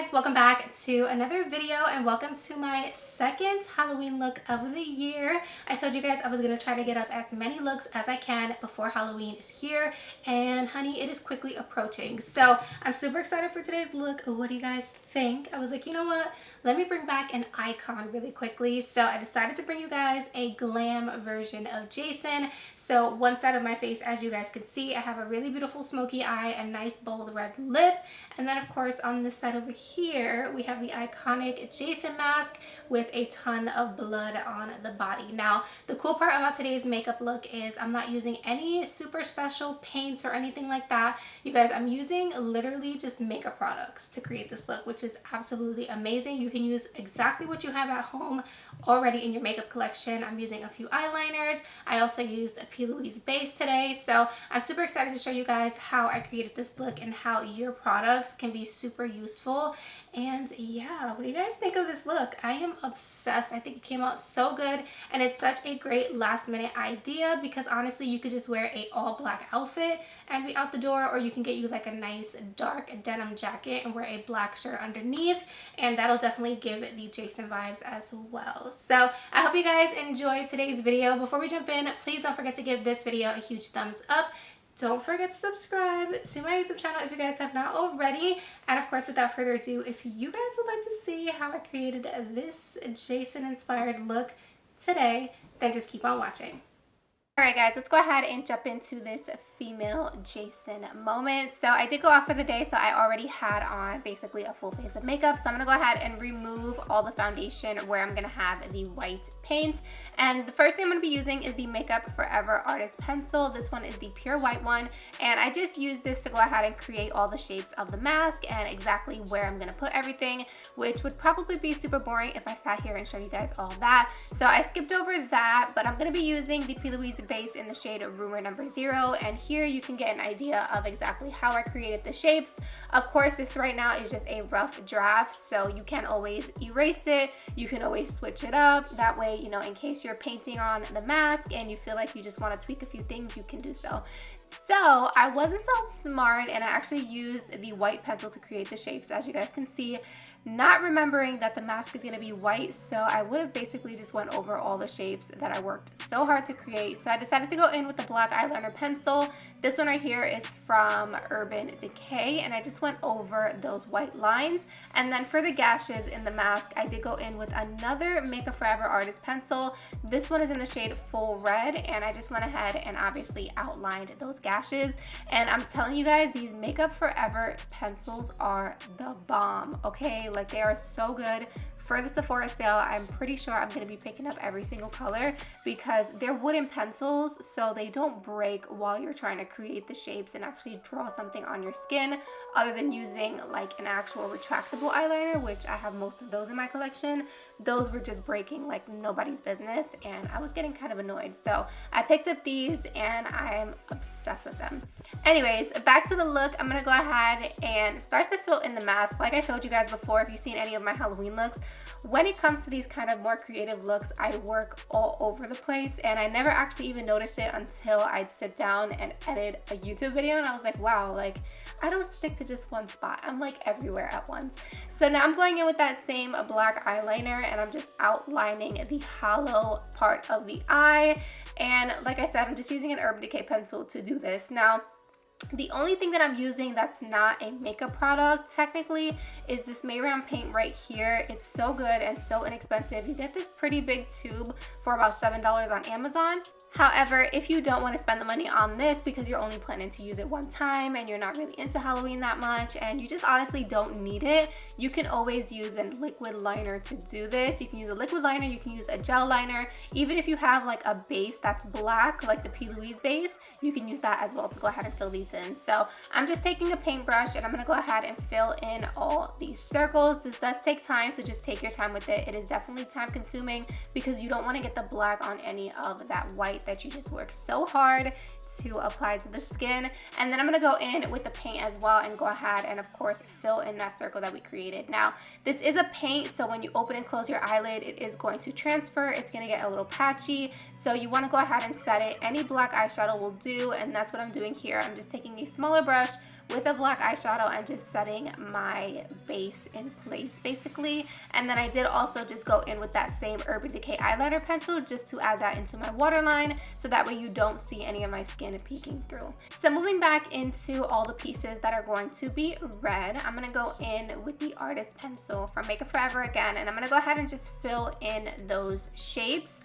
guys, welcome back to another video and welcome to my second Halloween look of the year. I told you guys I was going to try to get up as many looks as I can before Halloween is here, and honey, it is quickly approaching. So I'm super excited for today's look. What do you guys think? I was like, you know what? Let me bring back an icon really quickly. So I decided to bring you guys a glam version of Jason. So one side of my face, as you guys can see, I have a really beautiful smoky eye, a nice bold red lip, and then of course on this side over here we have the iconic Jason mask with a ton of blood on the body. Now the cool part about today's makeup look is I'm not using any super special paints or anything like that. You guys, I'm using literally just makeup products to create this look, which is absolutely amazing. You can use exactly what you have at home already in your makeup collection. I'm using a few eyeliners. I also used a P.LOUISE base today, so I'm super excited to show you guys how I created this look and how your products can be super useful. And yeah, what do you guys think of this look? I am obsessed. I think it came out so good, and it's such a great last minute idea because honestly you could just wear a all black outfit and be out the door, or you can get you like a nice dark denim jacket and wear a black shirt underneath, and that'll definitely give the Jason vibes as well. So I hope you guys enjoyed today's video. Before we jump in, please don't forget to give this video a huge thumbs up. Don't forget to subscribe to my YouTube channel if you guys have not already. And of course, without further ado, if you guys would like to see how I created this Jason inspired look today, then just keep on watching. Alright guys, let's go ahead and jump into this female Jason moment. So I did go out for the day, so I already had on basically a full face of makeup. So I'm going to go ahead and remove all the foundation where I'm going to have the white paint. And the first thing I'm going to be using is the Makeup Forever Artist Pencil. This one is the pure white one. And I just used this to go ahead and create all the shapes of the mask and exactly where I'm going to put everything, which would probably be super boring if I sat here and showed you guys all that. So I skipped over that, but I'm going to be using the P.LOUISE base in the shade Rumor number 0, and here you can get an idea of exactly how I created the shapes. Of course, this right now is just a rough draft, so you can always erase it, you can always switch it up. That way, you know, in case you're painting on the mask and you feel like you just want to tweak a few things, you can do so. So I wasn't so smart and I actually used the white pencil to create the shapes, as you guys can see, not remembering that the mask is going to be white. So I would have basically just went over all the shapes that I worked so hard to create. So I decided to go in with the black eyeliner pencil. This one right here is from Urban Decay, and I just went over those white lines. And then for the gashes in the mask, I did go in with another Makeup Forever Artist Pencil. This one is in the shade Full Red, and I just went ahead and obviously outlined those gashes. And I'm telling you guys, these Makeup Forever pencils are the bomb, okay? Like, they are so good. For the Sephora sale, I'm pretty sure I'm going to be picking up every single color because they're wooden pencils, so they don't break while you're trying to create the shapes and actually draw something on your skin, other than using like an actual retractable eyeliner, which I have most of those in my collection. Those were just breaking like nobody's business, and I was getting kind of annoyed. So I picked up these and I'm obsessed with them. Anyways, back to the look. I'm going to go ahead and start to fill in the mask. Like I told you guys before, if you've seen any of my Halloween looks, when it comes to these kind of more creative looks, I work all over the place, and I never actually even noticed it until I'd sit down and edit a YouTube video, and I was like, wow, like I don't stick to just one spot. I'm like everywhere at once. So now I'm going in with that same black eyeliner, and I'm just outlining the hollow part of the eye. And like I said, I'm just using an Urban Decay pencil to do this. Now, the only thing that I'm using that's not a makeup product technically is this MEHRON paint right here. It's so good and so inexpensive. You get this pretty big tube for about $7 on Amazon. However, if you don't want to spend the money on this because you're only planning to use it one time and you're not really into Halloween that much and you just honestly don't need it, you can always use a liquid liner to do this. You can use a liquid liner, you can use a gel liner. Even if you have like a base that's black, like the P.LOUISE base, you can use that as well to go ahead and fill these in. So I'm just taking a paintbrush and I'm going to go ahead and fill in all these circles. This does take time, so just take your time with it. It is definitely time consuming because you don't want to get the black on any of that white that you just worked so hard to apply to the skin. And then I'm going to go in with the paint as well and go ahead and of course fill in that circle that we created. Now this is a paint, so when you open and close your eyelid, it is going to transfer. It's going to get a little patchy, so you want to go ahead and set it. Any black eyeshadow will do, and that's what I'm doing here. I'm just taking a smaller brush with a black eyeshadow and just setting my base in place basically. And then I did also just go in with that same Urban Decay eyeliner pencil just to add that into my waterline, so that way you don't see any of my skin peeking through. So moving back into all the pieces that are going to be red, I'm going to go in with the artist pencil from Makeup Forever again, and I'm going to go ahead and just fill in those shapes.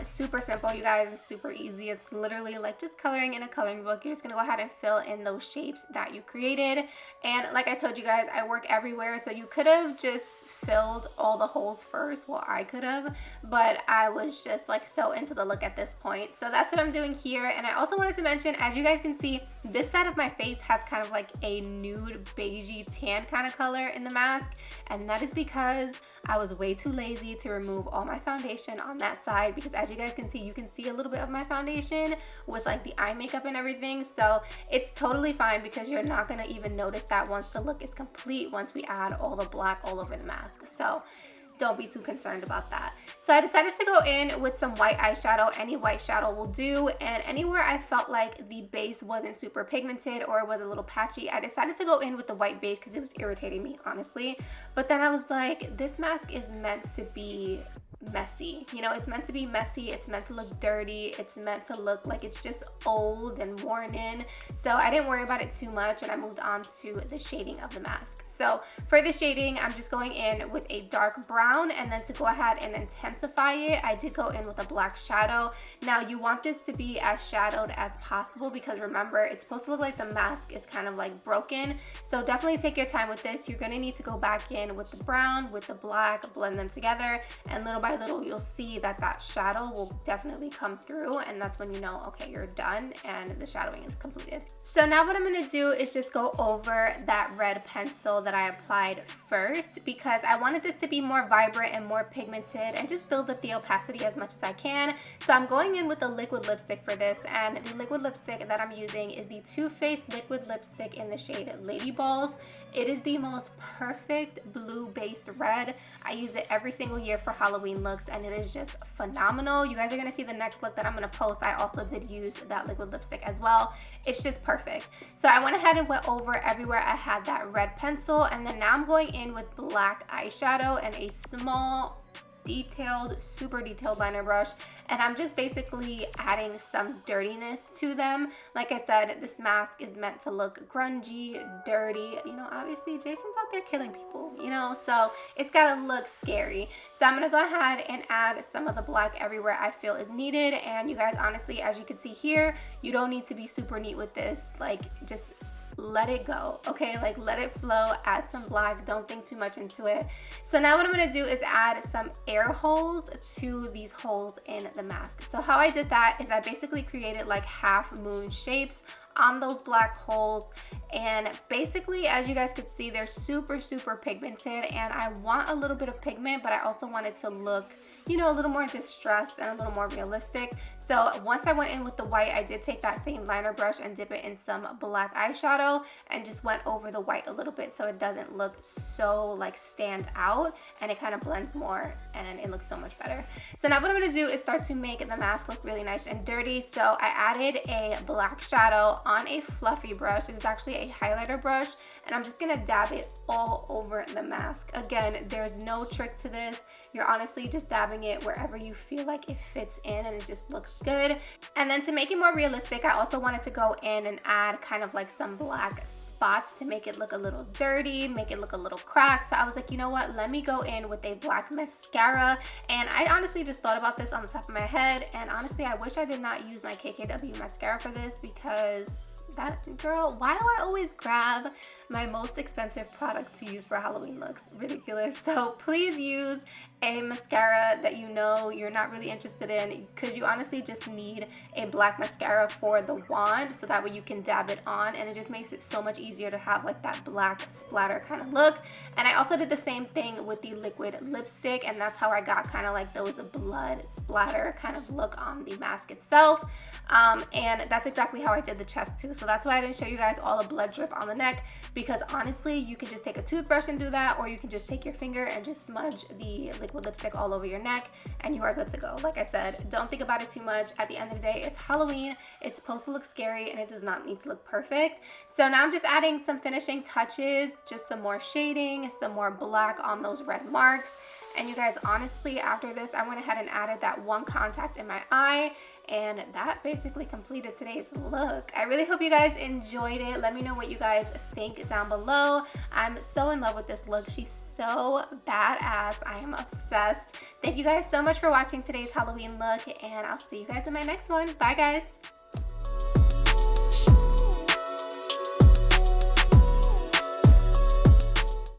Super simple, you guys. It's super easy. It's literally like just coloring in a coloring book. You're just gonna go ahead and fill in those shapes that you created. And like I told you guys, I work everywhere, so you could have just filled all the holes first. Well, I could have, but I was just like so into the look at this point. So that's what I'm doing here. And I also wanted to mention, as you guys can see, this side of my face has kind of like a nude beigey tan kind of color in the mask, and that is because I was way too lazy to remove all my foundation on that side, because as you guys can see, you can see a little bit of my foundation with like the eye makeup and everything. So it's totally fine, because you're not gonna even notice that once the look is complete, once we add all the black all over the mask. So don't be too concerned about that. So I decided to go in with some white eyeshadow. Any white shadow will do, and anywhere I felt like the base wasn't super pigmented or was a little patchy, I decided to go in with the white base because it was irritating me, honestly. But then I was like, this mask is meant to be messy, you know, it's meant to be messy, it's meant to look dirty, it's meant to look like it's just old and worn in. So I didn't worry about it too much, and I moved on to the shading of the mask. So for the shading, I'm just going in with a dark brown, and then to go ahead and intensify it, I did go in with a black shadow. Now you want this to be as shadowed as possible, because remember, it's supposed to look like the mask is kind of like broken. So definitely take your time with this. You're gonna need to go back in with the brown, with the black, blend them together, and little by little you'll see that that shadow will definitely come through, and that's when you know, okay, you're done and the shadowing is completed. So now what I'm gonna do is just go over that red pencil that I applied first, because I wanted this to be more vibrant and more pigmented and just build up the opacity as much as I can. So I'm going in with a liquid lipstick for this, and the liquid lipstick that I'm using is the Too Faced liquid lipstick in the shade Lady Balls. It is the most perfect blue based red. I use it every single year for Halloween looks, and it is just phenomenal. You guys are gonna see the next look that I'm gonna post. I also did use that liquid lipstick as well. It's just perfect. So I went ahead and went over everywhere I had that red pencil, and then now I'm going in with black eyeshadow and a small detailed, super detailed liner brush, and I'm just basically adding some dirtiness to them. Like I said, this mask is meant to look grungy, dirty. You know, obviously Jason's out there killing people, you know, so it's gotta look scary. So I'm gonna go ahead and add some of the black everywhere I feel is needed. And you guys, honestly, as you can see here, you don't need to be super neat with this. Like, just let it go, okay? Like, let it flow, add some black, don't think too much into it. So now what I'm gonna do is add some air holes to these holes in the mask. So how I did that is I basically created like half moon shapes on those black holes, and basically, as you guys could see, they're super pigmented, and I want a little bit of pigment, but I also want it to look, you know, a little more distressed and a little more realistic. So once I went in with the white, I did take that same liner brush and dip it in some black eyeshadow and just went over the white a little bit so it doesn't look so like stand out, and it kind of blends more and it looks so much better. So now what I'm gonna do is start to make the mask look really nice and dirty. So I added a black shadow on a fluffy brush. It's actually a highlighter brush, and I'm just gonna dab it all over the mask. Again, there's no trick to this. You're honestly just dabbing it wherever you feel like it fits in and it just looks good. And then to make it more realistic, I also wanted to go in and add kind of like some black spots to make it look a little dirty, make it look a little cracked. So I was like, you know what, let me go in with a black mascara. And I honestly just thought about this on the top of my head, and honestly I wish I did not use my KKW mascara for this, because that girl, why do I always grab my most expensive products to use for Halloween looks? Ridiculous. So please use a mascara that you know you're not really interested in, because you honestly just need a black mascara for the wand, so that way you can dab it on, and it just makes it so much easier to have like that black splatter kind of look. And I also did the same thing with the liquid lipstick, and that's how I got kind of like those blood splatter kind of look on the mask itself. And that's exactly how I did the chest too. So that's why I didn't show you guys all the blood drip on the neck, because honestly, you can just take a toothbrush and do that, or you can just take your finger and just smudge the liquid lipstick all over your neck and you are good to go. Like I said, don't think about it too much. At the end of the day, it's Halloween. It's supposed to look scary and it does not need to look perfect. So now I'm just adding some finishing touches, just some more shading, some more black on those red marks. And you guys, honestly, after this, I went ahead and added that one contact in my eye, and that basically completed today's look. I really hope you guys enjoyed it. Let me know what you guys think down below. I'm so in love with this look. She's so badass. I am obsessed. Thank you guys so much for watching today's Halloween look, and I'll see you guys in my next one. Bye, guys.